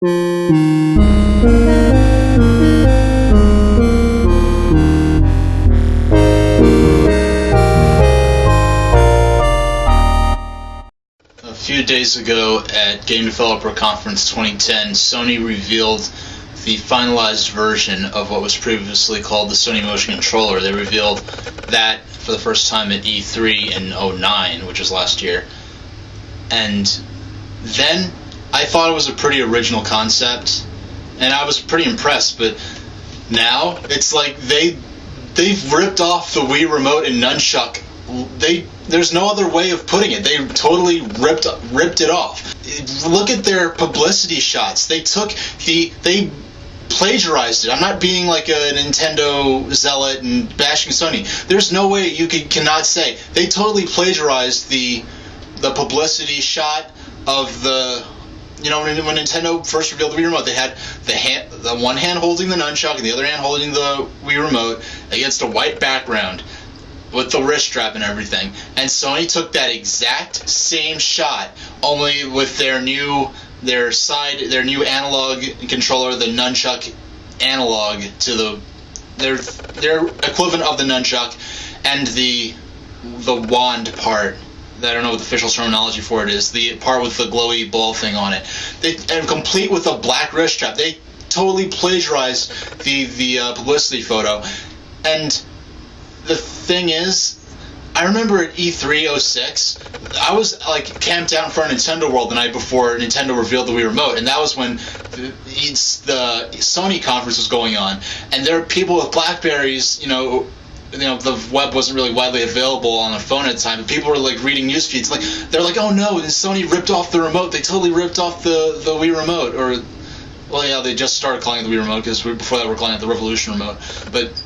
A few days ago at Game Developer Conference 2010, Sony revealed the finalized version of what was previously called the Sony Motion Controller. They revealed that for the first time at E3 in 2009, which was last year. And then I thought it was a pretty original concept, and I was pretty impressed, but now it's like they've ripped off the Wii Remote and Nunchuck. There's no other way of putting it. They totally ripped it off. Look at their publicity shots. They plagiarized it. I'm not being like a Nintendo zealot and bashing Sony. There's no way you cannot say they totally plagiarized the publicity shot of the. You know, when Nintendo first revealed the Wii Remote, they had the one hand holding the Nunchuck and the other hand holding the Wii Remote against a white background with the wrist strap and everything. And Sony took that exact same shot, only with their new analog controller, the Nunchuck analog, to their equivalent of the Nunchuck, and the wand part. I don't know what the official terminology for it is. The part with the glowy ball thing on it. And complete with a black wrist strap. They totally plagiarized the publicity photo. And the thing is, I remember at E3 06, I was like camped out in front of Nintendo World the night before Nintendo revealed the Wii Remote, and that was when the Sony conference was going on, and there were people with Blackberries, the web wasn't really widely available on a phone at the time, but people were like reading news feeds, like they're like, oh no, Sony ripped off the remote. They totally ripped off the Wii Remote, they just started calling it the Wii Remote because before that we were calling it the Revolution Remote, but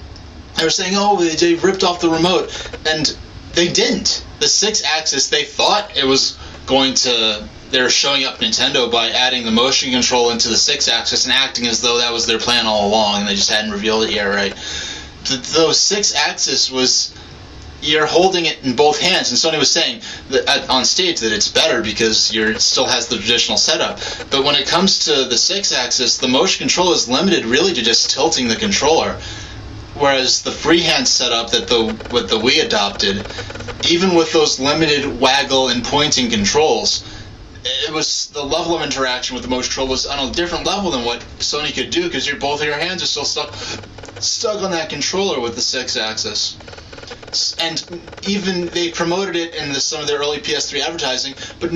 they were saying, oh, they ripped off the remote, and they didn't. The 6-axis, they thought it was going to. They're showing up Nintendo by adding the motion control into the 6-axis and acting as though that was their plan all along, and they just hadn't revealed it yet, right? Those 6-axis was, you're holding it in both hands, and Sony was saying that on stage that it's better because it still has the traditional setup. But when it comes to the 6-axis, the motion control is limited really to just tilting the controller. Whereas the freehand setup that the Wii adopted, even with those limited waggle and pointing controls, it was the level of interaction with the motion control was on a different level than what Sony could do, because both of your hands are still stuck on that controller with the 6-axis. And even they promoted it in some of their early PS3 advertising, but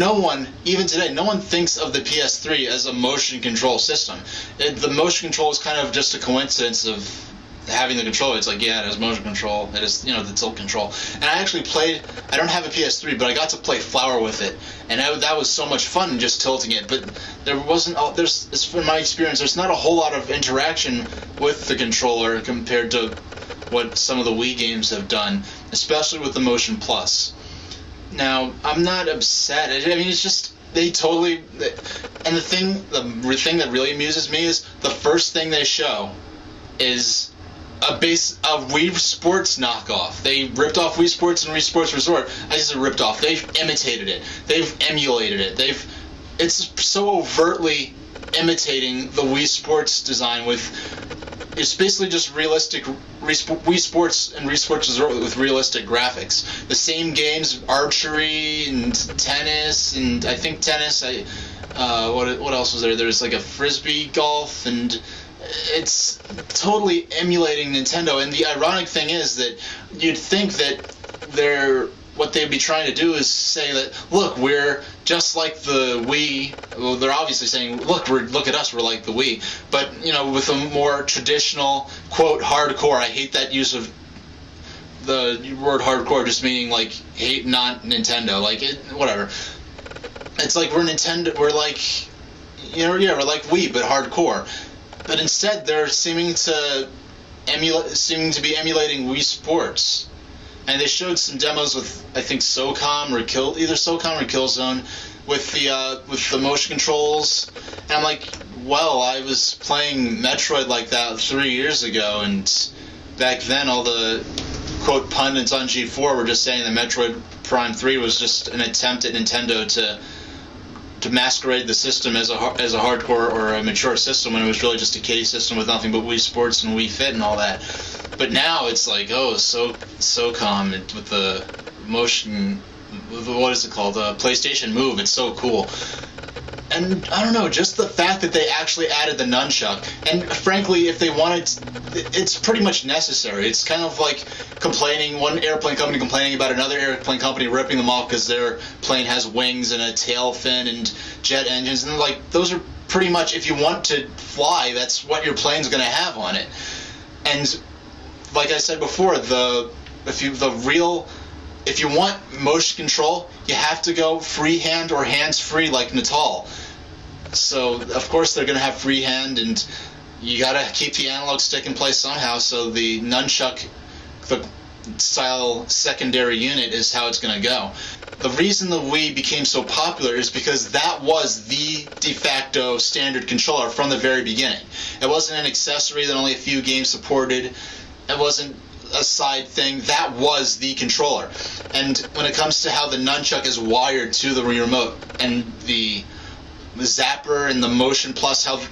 even today, no one thinks of the PS3 as a motion control system. The motion control is kind of just a coincidence of having the controller. It's like, yeah, it has motion control. It is, the tilt control. And I actually played. I don't have a PS3, but I got to play Flower with it, and that was so much fun just tilting it. But there wasn't. In my experience, there's not a whole lot of interaction with the controller compared to what some of the Wii games have done, especially with the Motion Plus. Now, I'm not upset. I mean, it's just they totally. And the thing that really amuses me is the first thing they show is a Wii Sports knockoff. They ripped off Wii Sports and Wii Sports Resort. I just said ripped off. They've imitated it. They've emulated it. It's so overtly imitating the Wii Sports design it's basically just realistic Wii Sports and Wii Sports Resort with realistic graphics. The same games, archery and tennis, and I think tennis. What else was there? There's like a frisbee golf, and it's totally emulating Nintendo. And the ironic thing is that you'd think that what they'd be trying to do is say that, look, we're just like the Wii. Well, they're obviously saying, look at us, we're like the Wii. But, with a more traditional, quote, hardcore. I hate that use of the word hardcore, just meaning, like, hate not Nintendo. Like, whatever. It's like we're Nintendo, we're like, we're like Wii, but hardcore. But instead, they're seeming to be emulating Wii Sports. And they showed some demos with, I think, SOCOM or Killzone with the motion controls. And I'm like, well, I was playing Metroid like that 3 years ago, and back then all the quote pundits on G4 were just saying that Metroid Prime 3 was just an attempt at Nintendo to to masquerade the system as a hardcore or a mature system when it was really just a kiddie system with nothing but Wii Sports and Wii Fit and all that. But now it's like, oh, so calm with the motion. What is it called? PlayStation Move. It's so cool. And I don't know, just the fact that they actually added the nunchuck, and frankly, if they wanted, it's pretty much necessary. It's kind of like one airplane company complaining about another airplane company ripping them off because their plane has wings and a tail fin and jet engines, and like those are pretty much, if you want to fly, that's what your plane's going to have on it. And like I said before, if you want motion control, you have to go freehand or hands-free like Natal. So, of course, they're going to have freehand, and you got to keep the analog stick in place somehow, so the nunchuck, the style secondary unit is how it's going to go. The reason the Wii became so popular is because that was the de facto standard controller from the very beginning. It wasn't an accessory that only a few games supported. It wasn't a side thing. That was the controller. And when it comes to how the nunchuck is wired to the Wii remote, and the zapper and the Motion Plus, how the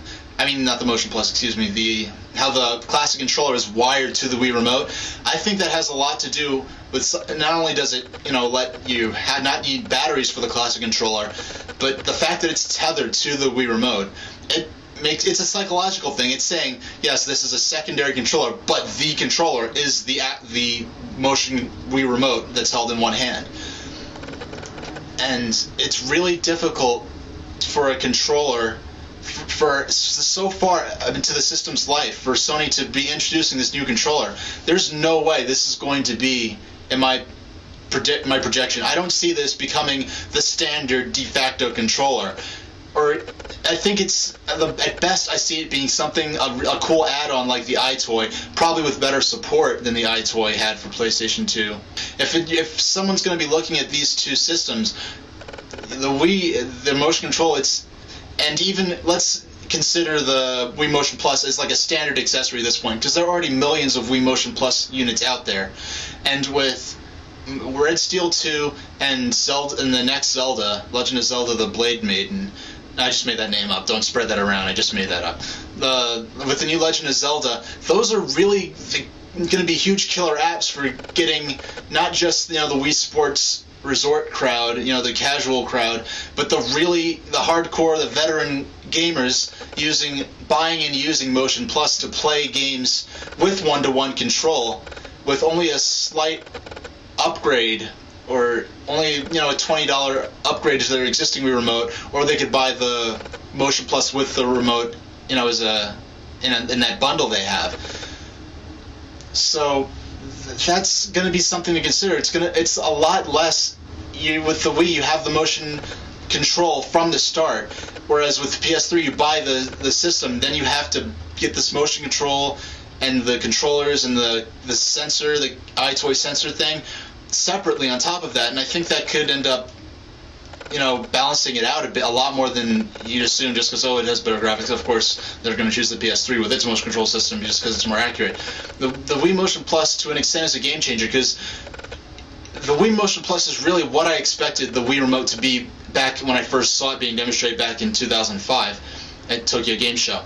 classic controller is wired to the Wii remote, I think that has a lot to do with, not only does it let you not need batteries for the classic controller, but the fact that it's tethered to the Wii remote. It's a psychological thing. It's saying, yes, this is a secondary controller, but the controller is the motion Wii remote that's held in one hand. And it's really difficult for a controller, for so far into the system's life, for Sony to be introducing this new controller. There's no way this is going to be, in my projection, I don't see this becoming the standard de facto controller. Or I think it's, at best, I see it being something, a cool add-on like the iToy, probably with better support than the iToy had for PlayStation 2. If someone's going to be looking at these two systems, the Wii, the motion control, and even, let's consider the Wii Motion Plus as like a standard accessory at this point, because there are already millions of Wii Motion Plus units out there. And with Red Steel 2 and the next Zelda, Legend of Zelda: The Blade Maiden, I just made that name up. Don't spread that around. I just made that up. With the new Legend of Zelda, those are really going to be huge killer apps for getting not just the Wii Sports resort crowd, the casual crowd, but the hardcore, the veteran gamers buying and using Motion Plus to play games with one-to-one control, with only a slight upgrade, or only a $20 upgrade to their existing Wii remote, or they could buy the Motion Plus with the remote, as in that bundle they have. So that's going to be something to consider. It's a lot less. With the Wii, you have the motion control from the start, whereas with the PS3, you buy the system, then you have to get this motion control and the controllers and the sensor, the iToy sensor thing, separately on top of that, and I think that could end up, balancing it out a lot more than you'd assume, just because, it has better graphics. Of course, they're going to choose the PS3 with its motion control system just because it's more accurate. The Wii Motion Plus, to an extent, is a game changer, because the Wii Motion Plus is really what I expected the Wii Remote to be back when I first saw it being demonstrated back in 2005 at Tokyo Game Show.